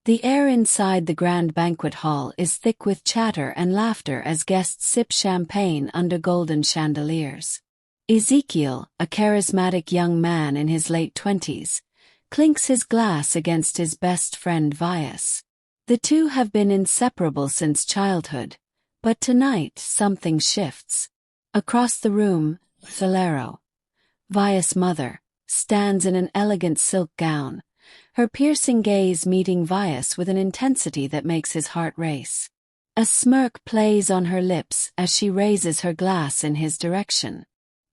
The air inside the grand banquet hall is thick with chatter and laughter as guests sip champagne under golden chandeliers. Ezekiel, a charismatic young man in his late 20s, clinks his glass against his best friend Vias. The two have been inseparable since childhood, but tonight something shifts. Across the room, Thalero, Vias' mother, stands in an elegant silk gown, her piercing gaze meeting Vias with an intensity that makes his heart race. A smirk plays on her lips as she raises her glass in his direction.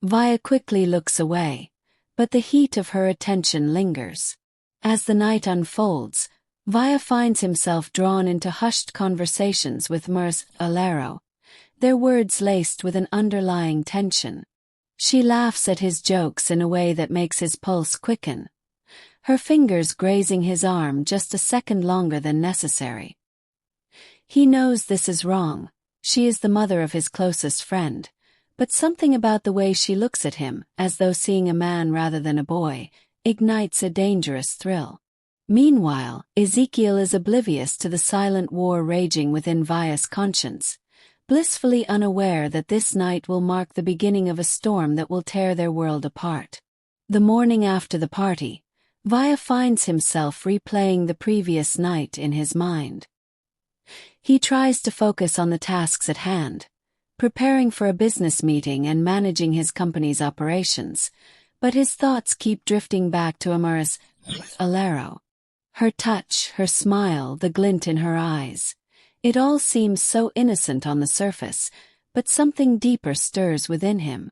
Via quickly looks away, but the heat of her attention lingers. As the night unfolds, Via finds himself drawn into hushed conversations with Alero, their words laced with an underlying tension. She laughs at his jokes in a way that makes his pulse quicken, her fingers grazing his arm just a second longer than necessary. He knows this is wrong. She is the mother of his closest friend, but something about the way she looks at him, as though seeing a man rather than a boy, ignites a dangerous thrill. Meanwhile, Ezekiel is oblivious to the silent war raging within Vias' conscience, blissfully unaware that this night will mark the beginning of a storm that will tear their world apart. The morning after the party, Via finds himself replaying the previous night in his mind. He tries to focus on the tasks at hand, preparing for a business meeting and managing his company's operations, but his thoughts keep drifting back to Amara's Alero. Her touch, her smile, the glint in her eyes. It all seems so innocent on the surface, but something deeper stirs within him.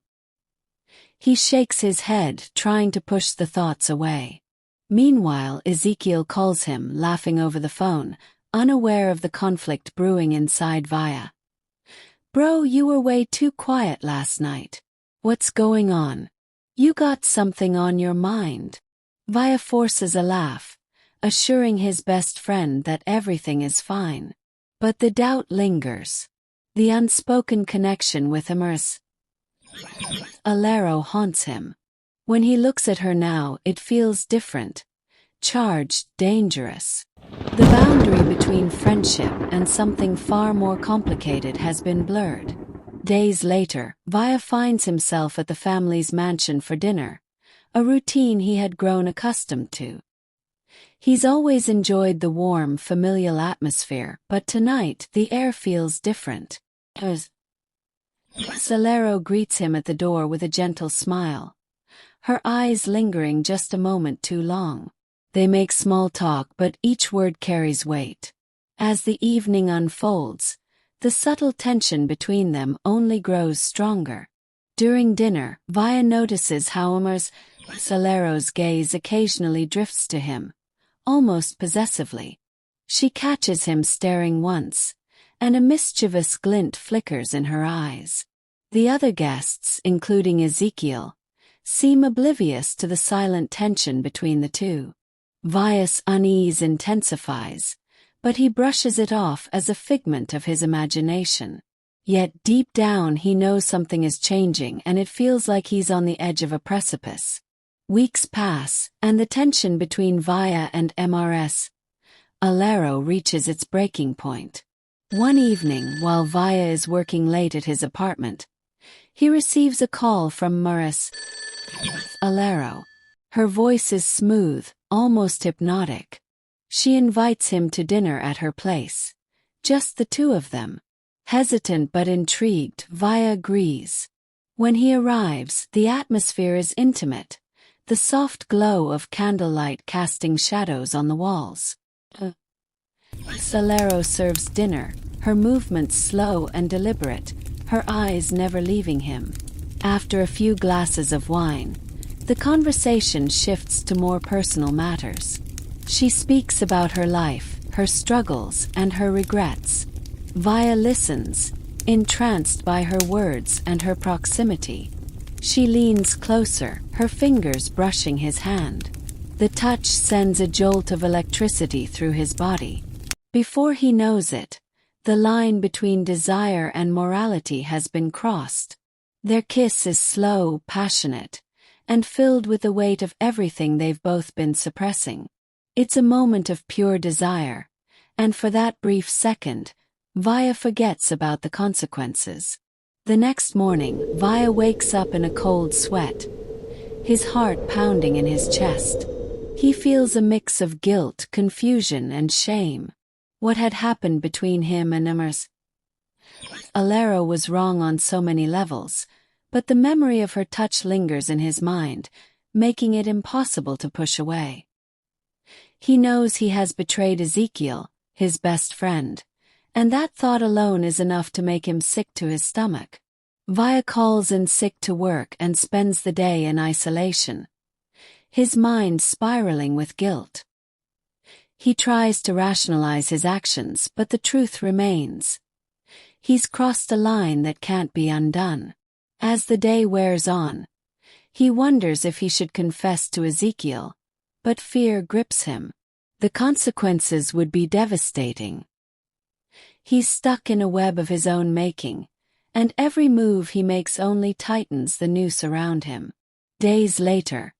He shakes his head, trying to push the thoughts away. Meanwhile, Ezekiel calls him, laughing over the phone, unaware of the conflict brewing inside Via. "Bro, you were way too quiet last night. What's going on? You got something on your mind." Via forces a laugh, assuring his best friend that everything is fine. But the doubt lingers. The unspoken connection with Amers Alero haunts him. When he looks at her now, it feels different. Charged, dangerous. The boundary between friendship and something far more complicated has been blurred. Days later, Via finds himself at the family's mansion for dinner, a routine he had grown accustomed to. He's always enjoyed the warm, familial atmosphere, but tonight the air feels different. Alero greets him at the door with a gentle smile, her eyes lingering just a moment too long. They make small talk, but each word carries weight. As the evening unfolds, the subtle tension between them only grows stronger. During dinner, Via notices how Alero's gaze occasionally drifts to him, almost possessively. She catches him staring once, and a mischievous glint flickers in her eyes. The other guests, including Ezekiel, seem oblivious to the silent tension between the two. Via's unease intensifies, but he brushes it off as a figment of his imagination. Yet deep down he knows something is changing, and it feels like he's on the edge of a precipice. Weeks pass, and the tension between Via and Alero reaches its breaking point. One evening, while Via is working late at his apartment, he receives a call from Alero. Her voice is smooth, almost hypnotic. She invites him to dinner at her place. Just the two of them. Hesitant but intrigued, Via agrees. When he arrives, the atmosphere is intimate, the soft glow of candlelight casting shadows on the walls. Alero serves dinner, her movements slow and deliberate, her eyes never leaving him. After a few glasses of wine, the conversation shifts to more personal matters. She speaks about her life, her struggles, and her regrets. Via listens, entranced by her words and her proximity. She leans closer, her fingers brushing his hand. The touch sends a jolt of electricity through his body. Before he knows it, the line between desire and morality has been crossed. Their kiss is slow, passionate, and filled with the weight of everything they've both been suppressing. It's a moment of pure desire, and for that brief second, Vaya forgets about the consequences. The next morning, Vaya wakes up in a cold sweat, his heart pounding in his chest. He feels a mix of guilt, confusion, and shame. What had happened between him and Alero was wrong on so many levels, but the memory of her touch lingers in his mind, making it impossible to push away. He knows he has betrayed Ezekiel, his best friend, and that thought alone is enough to make him sick to his stomach. Vaya calls in sick to work and spends the day in isolation, his mind spiraling with guilt. He tries to rationalize his actions, but the truth remains. He's crossed a line that can't be undone. As the day wears on, he wonders if he should confess to Ezekiel, but fear grips him. The consequences would be devastating. He's stuck in a web of his own making, and every move he makes only tightens the noose around him. Days later,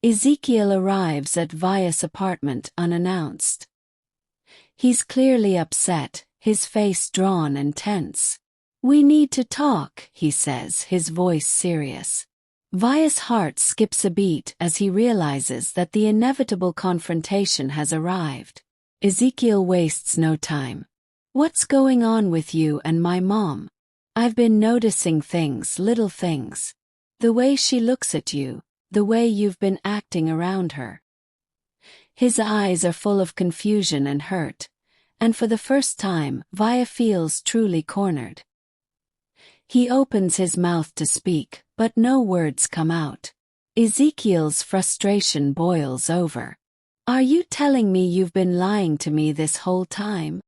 Ezekiel arrives at Vaya's apartment unannounced. He's clearly upset, his face drawn and tense. "We need to talk," he says, his voice serious. Vaya's heart skips a beat as he realizes that the inevitable confrontation has arrived. Ezekiel wastes no time. "What's going on with you and my mom? I've been noticing things, little things. The way she looks at you, the way you've been acting around her." His eyes are full of confusion and hurt, and for the first time, Vaya feels truly cornered. He opens his mouth to speak, but no words come out. Ezekiel's frustration boils over. "Are you telling me you've been lying to me this whole time?"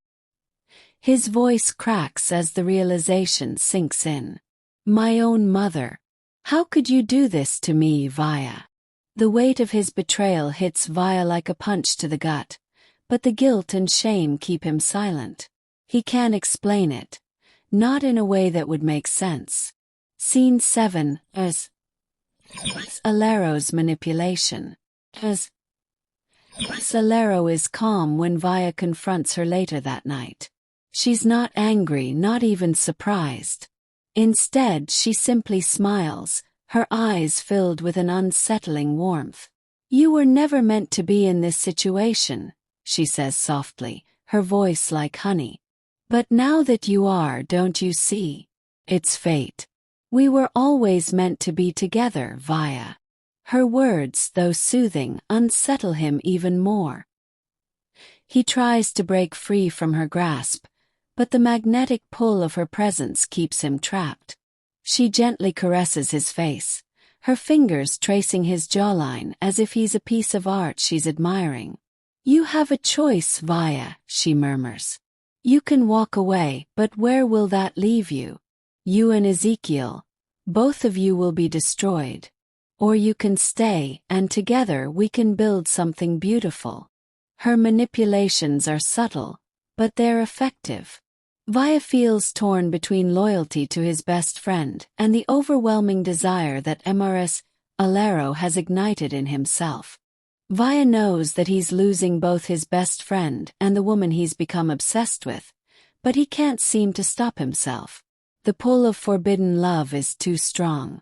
His voice cracks as the realization sinks in. "My own mother. How could you do this to me, Vaya?" The weight of his betrayal hits Vaya like a punch to the gut, but the guilt and shame keep him silent. He can't explain it, not in a way that would make sense. Scene 7, as Alero's manipulation. Alero is calm when Vaya confronts her later that night. She's not angry, not even surprised. Instead, she simply smiles, her eyes filled with an unsettling warmth. "You were never meant to be in this situation," she says softly, her voice like honey. "But now that you are, don't you see? It's fate. We were always meant to be together, Vaya." Her words, though soothing, unsettle him even more. He tries to break free from her grasp, but the magnetic pull of her presence keeps him trapped. She gently caresses his face, her fingers tracing his jawline as if he's a piece of art she's admiring. "You have a choice, Vaya," she murmurs. "You can walk away, but where will that leave you? You and Ezekiel, both of you will be destroyed. Or you can stay, and together we can build something beautiful." Her manipulations are subtle, but they're effective. Vaya feels torn between loyalty to his best friend and the overwhelming desire that Alero has ignited in himself. Vaya knows that he's losing both his best friend and the woman he's become obsessed with, but he can't seem to stop himself. The pull of forbidden love is too strong.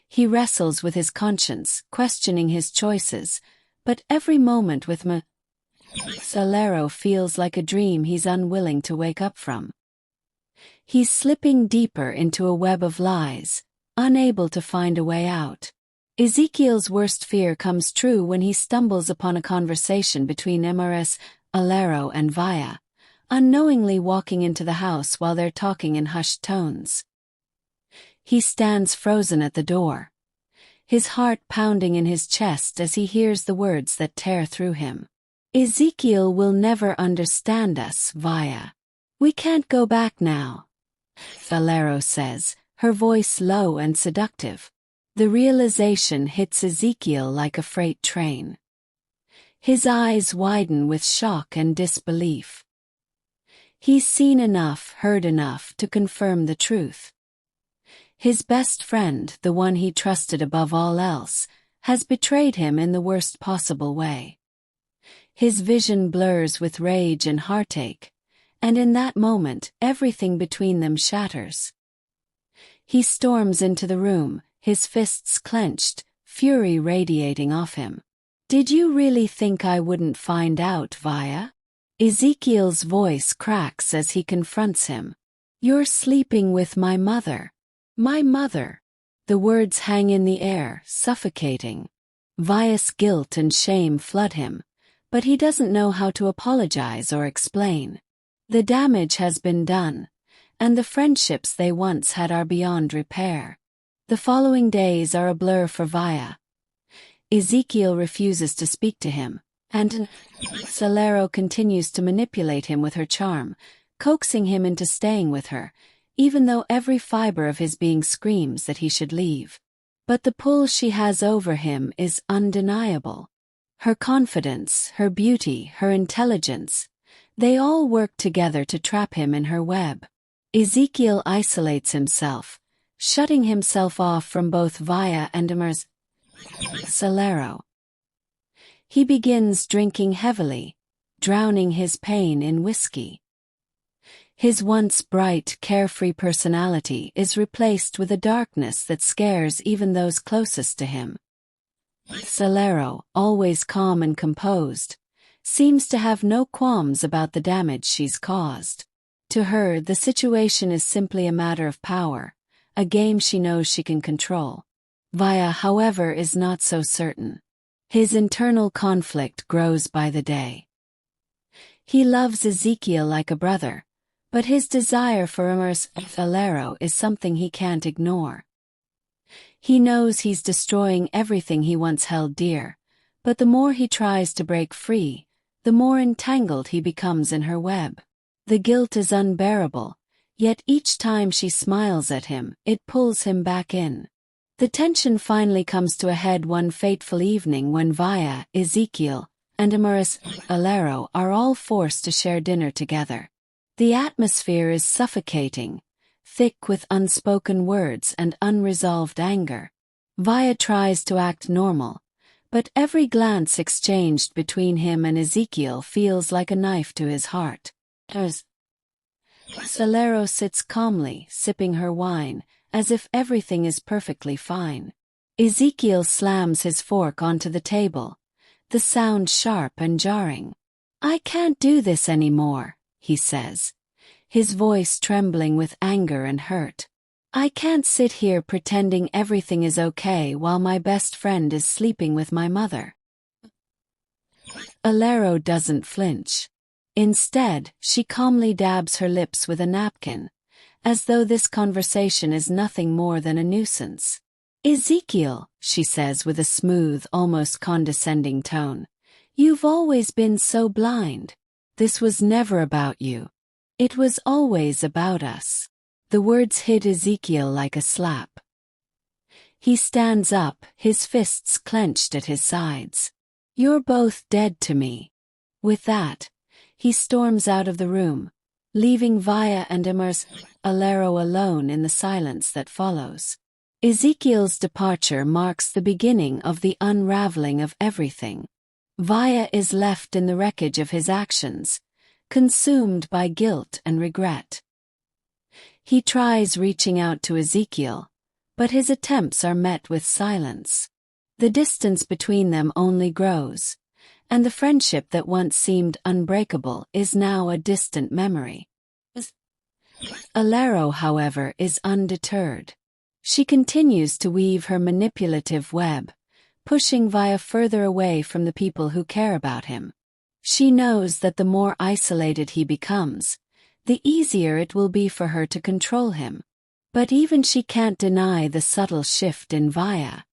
He wrestles with his conscience, questioning his choices, but every moment with Alero feels like a dream he's unwilling to wake up from. He's slipping deeper into a web of lies, unable to find a way out. Ezekiel's worst fear comes true when he stumbles upon a conversation between Alero and Vaya, unknowingly walking into the house while they're talking in hushed tones. He stands frozen at the door, his heart pounding in his chest as he hears the words that tear through him. "Ezekiel will never understand us, Vaya. We can't go back now," Alero says, her voice low and seductive. The realization hits Ezekiel like a freight train. His eyes widen with shock and disbelief. He's seen enough, heard enough to confirm the truth. His best friend, the one he trusted above all else, has betrayed him in the worst possible way. His vision blurs with rage and heartache, and in that moment, everything between them shatters. He storms into the room, his fists clenched, fury radiating off him. "Did you really think I wouldn't find out, Vaya?" Ezekiel's voice cracks as he confronts him. "You're sleeping with my mother." "My mother." The words hang in the air, suffocating. Vaya's guilt and shame flood him, but he doesn't know how to apologize or explain. The damage has been done, and the friendships they once had are beyond repair. The following days are a blur for Vaya. Ezekiel refuses to speak to him, and Solero continues to manipulate him with her charm, coaxing him into staying with her, even though every fiber of his being screams that he should leave. But the pull she has over him is undeniable. Her confidence, her beauty, her intelligence, they all work together to trap him in her web. Ezekiel isolates himself, shutting himself off from both Vaya and Solero. He begins drinking heavily, drowning his pain in whiskey. His once bright, carefree personality is replaced with a darkness that scares even those closest to him. Solero, always calm and composed, seems to have no qualms about the damage she's caused. To her, the situation is simply a matter of power, a game she knows she can control. Vaya, however, is not so certain. His internal conflict grows by the day. He loves Ezekiel like a brother, but his desire for Solero is something he can't ignore. He knows he's destroying everything he once held dear, but the more he tries to break free, the more entangled he becomes in her web. The guilt is unbearable, yet each time she smiles at him, it pulls him back in. The tension finally comes to a head one fateful evening when Vaya, Ezekiel, and Solero are all forced to share dinner together. The atmosphere is suffocating, thick with unspoken words and unresolved anger. Vaya tries to act normal, but every glance exchanged between him and Ezekiel feels like a knife to his heart. Solero sits calmly, sipping her wine, as if everything is perfectly fine. Ezekiel slams his fork onto the table, the sound sharp and jarring. "I can't do this anymore," he says, his voice trembling with anger and hurt. "I can't sit here pretending everything is okay while my best friend is sleeping with my mother." Solero doesn't flinch. Instead, she calmly dabs her lips with a napkin, as though this conversation is nothing more than a nuisance. "Ezekiel," she says with a smooth, almost condescending tone, "you've always been so blind. This was never about you. It was always about us." The words hit Ezekiel like a slap. He stands up, his fists clenched at his sides. "You're both dead to me." With that, he storms out of the room, leaving Vaya and Solero alone in the silence that follows. Ezekiel's departure marks the beginning of the unraveling of everything. Vaya is left in the wreckage of his actions, consumed by guilt and regret. He tries reaching out to Ezekiel, but his attempts are met with silence. The distance between them only grows, and the friendship that once seemed unbreakable is now a distant memory. Solero, however, is undeterred. She continues to weave her manipulative web, pushing Vaya further away from the people who care about him. She knows that the more isolated he becomes, the easier it will be for her to control him. But even she can't deny the subtle shift in Vaya.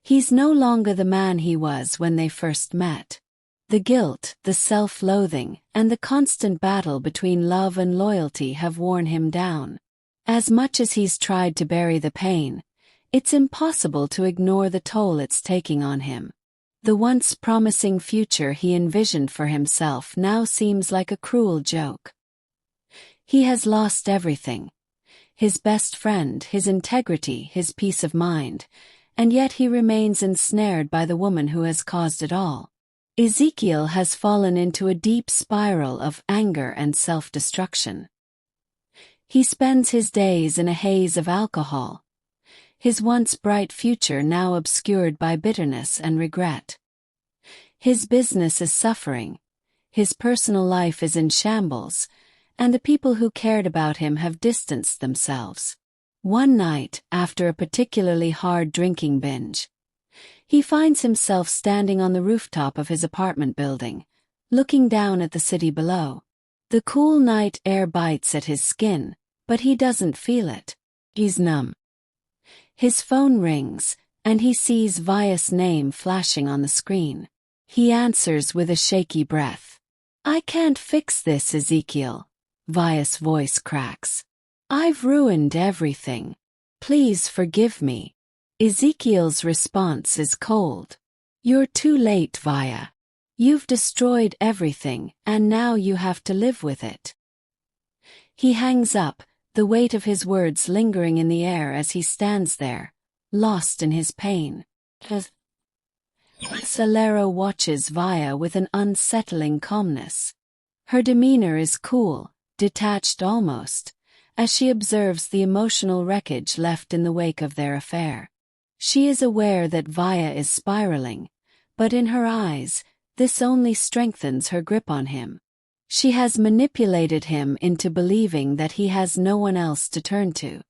He's no longer the man he was when they first met. The guilt, the self-loathing, and the constant battle between love and loyalty have worn him down. As much as he's tried to bury the pain, it's impossible to ignore the toll it's taking on him. The once promising future he envisioned for himself now seems like a cruel joke. He has lost everything. His best friend, his integrity, his peace of mind, and yet he remains ensnared by the woman who has caused it all. Ezekiel has fallen into a deep spiral of anger and self-destruction. He spends his days in a haze of alcohol, his once bright future now obscured by bitterness and regret. His business is suffering, his personal life is in shambles, and the people who cared about him have distanced themselves. One night, after a particularly hard drinking binge, he finds himself standing on the rooftop of his apartment building, looking down at the city below. The cool night air bites at his skin, but he doesn't feel it. He's numb. His phone rings, and he sees Vaya's name flashing on the screen. He answers with a shaky breath. "I can't fix this, Ezekiel." Vaya's voice cracks. "I've ruined everything. Please forgive me." Ezekiel's response is cold. "You're too late, Vaya. You've destroyed everything, and now you have to live with it." He hangs up, the weight of his words lingering in the air as he stands there, lost in his pain. Solero watches Vaya with an unsettling calmness. Her demeanor is cool, detached almost, as she observes the emotional wreckage left in the wake of their affair. She is aware that Vaya is spiraling, but in her eyes, this only strengthens her grip on him. She has manipulated him into believing that he has no one else to turn to.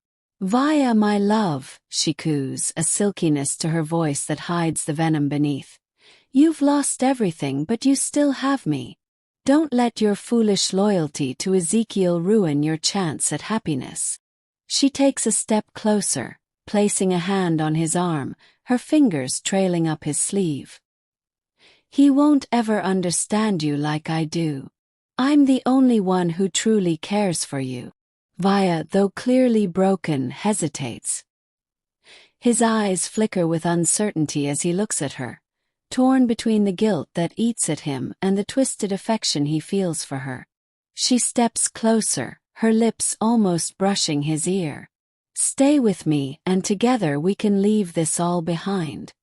"Vaya, my love," she coos, a silkiness to her voice that hides the venom beneath. "You've lost everything, but you still have me. Don't let your foolish loyalty to Ezekiel ruin your chance at happiness." She takes a step closer, placing a hand on his arm, her fingers trailing up his sleeve. "He won't ever understand you like I do. I'm the only one who truly cares for you." Vaya, though clearly broken, hesitates. His eyes flicker with uncertainty as he looks at her, torn between the guilt that eats at him and the twisted affection he feels for her. She steps closer, her lips almost brushing his ear. "Stay with me, and together we can leave this all behind.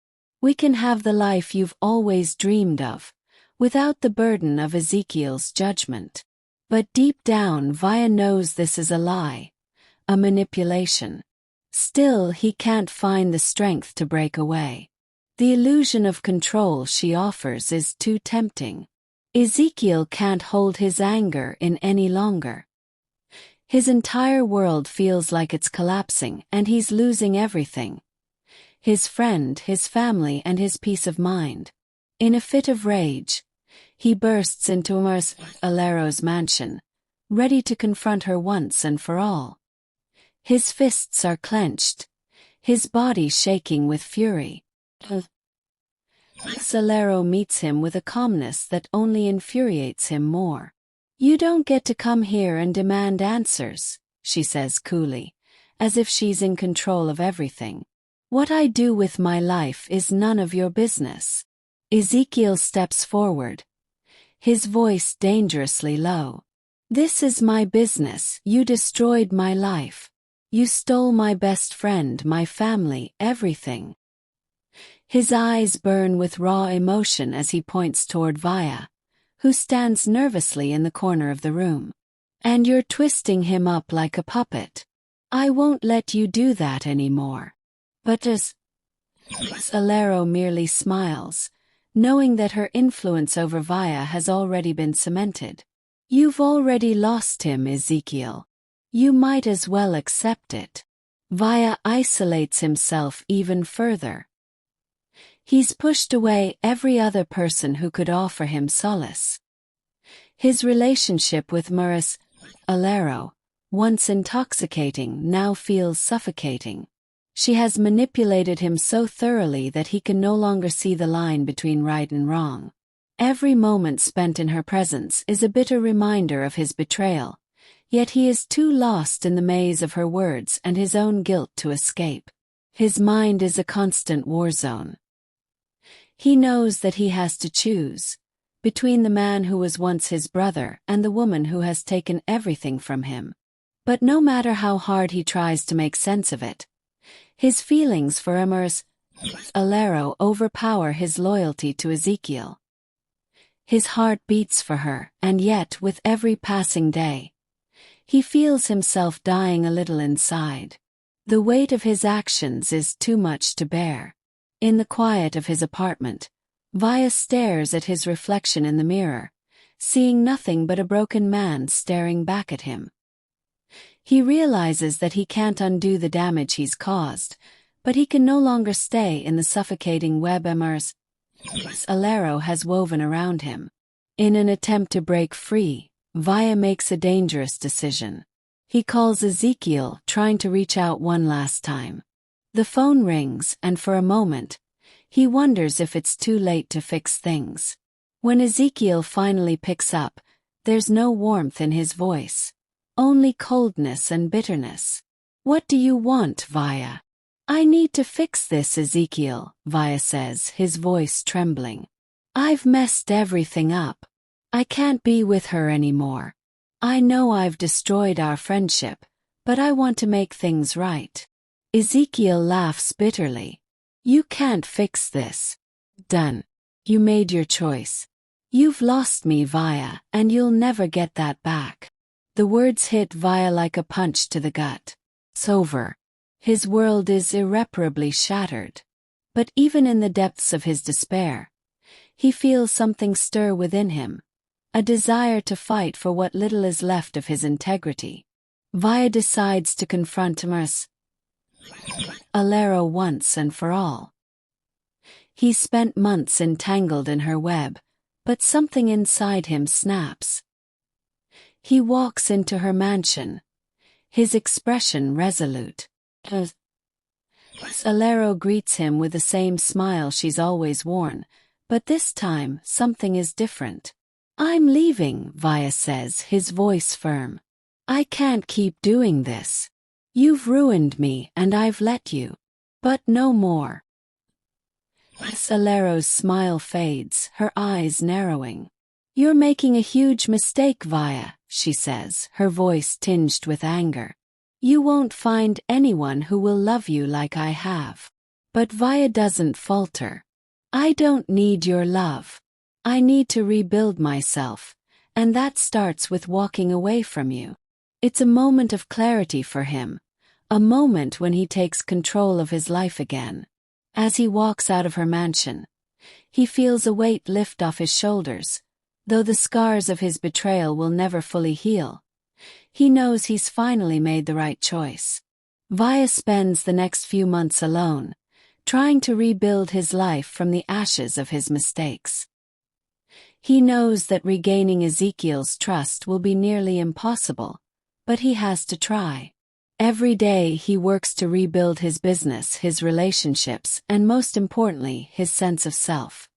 We can have the life you've always dreamed of, without the burden of Ezekiel's judgment." But deep down, Vaya knows this is a lie, a manipulation. Still, he can't find the strength to break away. The illusion of control she offers is too tempting. Ezekiel can't hold his anger in any longer. His entire world feels like it's collapsing, and he's losing everything. His friend, his family, and his peace of mind. In a fit of rage, he bursts into Alero's mansion, ready to confront her once and for all. His fists are clenched, his body shaking with fury. Alero meets him with a calmness that only infuriates him more. "You don't get to come here and demand answers," she says coolly, as if she's in control of everything. "What I do with my life is none of your business." Ezekiel steps forward, his voice dangerously low. "This is my business. You destroyed my life. You stole my best friend, my family, everything." His eyes burn with raw emotion as he points toward Vaya, who stands nervously in the corner of the room. "And you're twisting him up like a puppet. I won't let you do that anymore." But Alero merely smiles, knowing that her influence over Vaya has already been cemented. "You've already lost him, Ezekiel. You might as well accept it." Vaya isolates himself even further. He's pushed away every other person who could offer him solace. His relationship with Alero, once intoxicating, now feels suffocating. She has manipulated him so thoroughly that he can no longer see the line between right and wrong. Every moment spent in her presence is a bitter reminder of his betrayal, yet he is too lost in the maze of her words and his own guilt to escape. His mind is a constant war zone. He knows that he has to choose between the man who was once his brother and the woman who has taken everything from him. But no matter how hard he tries to make sense of it, his feelings for Alero overpower his loyalty to Ezekiel. His heart beats for her, and yet with every passing day, he feels himself dying a little inside. The weight of his actions is too much to bear. In the quiet of his apartment, Vaya stares at his reflection in the mirror, seeing nothing but a broken man staring back at him. He realizes that he can't undo the damage he's caused, but he can no longer stay in the suffocating web Alero has woven around him. In an attempt to break free, Vaya makes a dangerous decision. He calls Ezekiel, trying to reach out one last time. The phone rings, and for a moment, he wonders if it's too late to fix things. When Ezekiel finally picks up, there's no warmth in his voice, only coldness and bitterness. "What do you want, Vaya?" "I need to fix this, Ezekiel," Vaya says, his voice trembling. "I've messed everything up. I can't be with her anymore. I know I've destroyed our friendship, but I want to make things right." Ezekiel laughs bitterly. "You can't fix this. Done. You made your choice. You've lost me, Vaya, and you'll never get that back." The words hit Vaya like a punch to the gut. It's over. His world is irreparably shattered. But even in the depths of his despair, he feels something stir within him, a desire to fight for what little is left of his integrity. Vaya decides to confront Alero once and for all. He's spent months entangled in her web, but something inside him snaps. He walks into her mansion, his expression resolute. Alero greets him with the same smile she's always worn, but this time something is different. "I'm leaving," Vaya says, his voice firm. "I can't keep doing this. You've ruined me and I've let you. But no more." Alero's smile fades, her eyes narrowing. "You're making a huge mistake, Vaya," she says, her voice tinged with anger. "You won't find anyone who will love you like I have." But Vaya doesn't falter. "I don't need your love. I need to rebuild myself, and that starts with walking away from you." It's a moment of clarity for him, a moment when he takes control of his life again. As he walks out of her mansion, he feels a weight lift off his shoulders. Though the scars of his betrayal will never fully heal, he knows he's finally made the right choice. Vaya spends the next few months alone, trying to rebuild his life from the ashes of his mistakes. He knows that regaining Ezekiel's trust will be nearly impossible, but he has to try. Every day he works to rebuild his business, his relationships, and most importantly, his sense of self.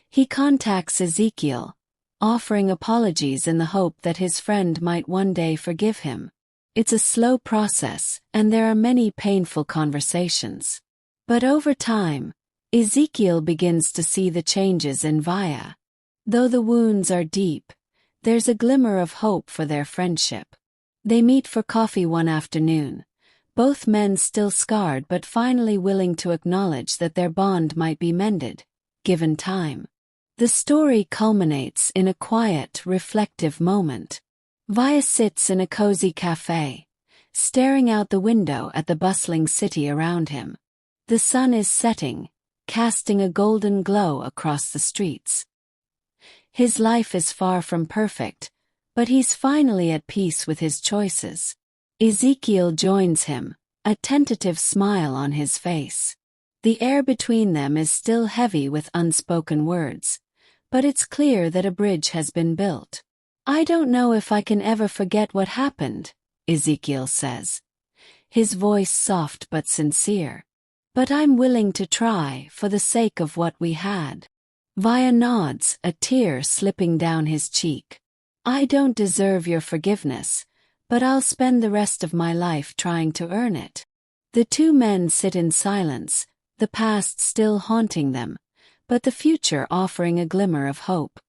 He contacts Ezekiel, offering apologies in the hope that his friend might one day forgive him. It's a slow process, and there are many painful conversations. But over time, Ezekiel begins to see the changes in Vaya. Though the wounds are deep, there's a glimmer of hope for their friendship. They meet for coffee one afternoon, both men still scarred but finally willing to acknowledge that their bond might be mended, given time. The story culminates in a quiet, reflective moment. Vaya sits in a cozy cafe, staring out the window at the bustling city around him. The sun is setting, casting a golden glow across the streets. His life is far from perfect, but he's finally at peace with his choices. Ezekiel joins him, a tentative smile on his face. The air between them is still heavy with unspoken words, but it's clear that a bridge has been built. "I don't know if I can ever forget what happened," Ezekiel says, his voice soft but sincere. "But I'm willing to try for the sake of what we had." Vaya nods, a tear slipping down his cheek. "I don't deserve your forgiveness, but I'll spend the rest of my life trying to earn it." The two men sit in silence, the past still haunting them, but the future offering a glimmer of hope.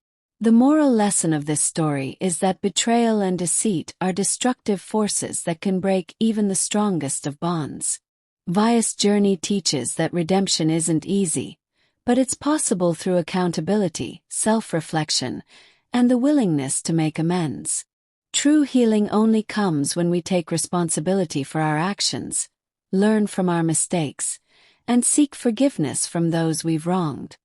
The moral lesson of this story is that betrayal and deceit are destructive forces that can break even the strongest of bonds. Vaya's journey teaches that redemption isn't easy, But it's possible through accountability, self-reflection, and the willingness to make amends. True healing only comes when we take responsibility for our actions, learn from our mistakes, and seek forgiveness from those we've wronged.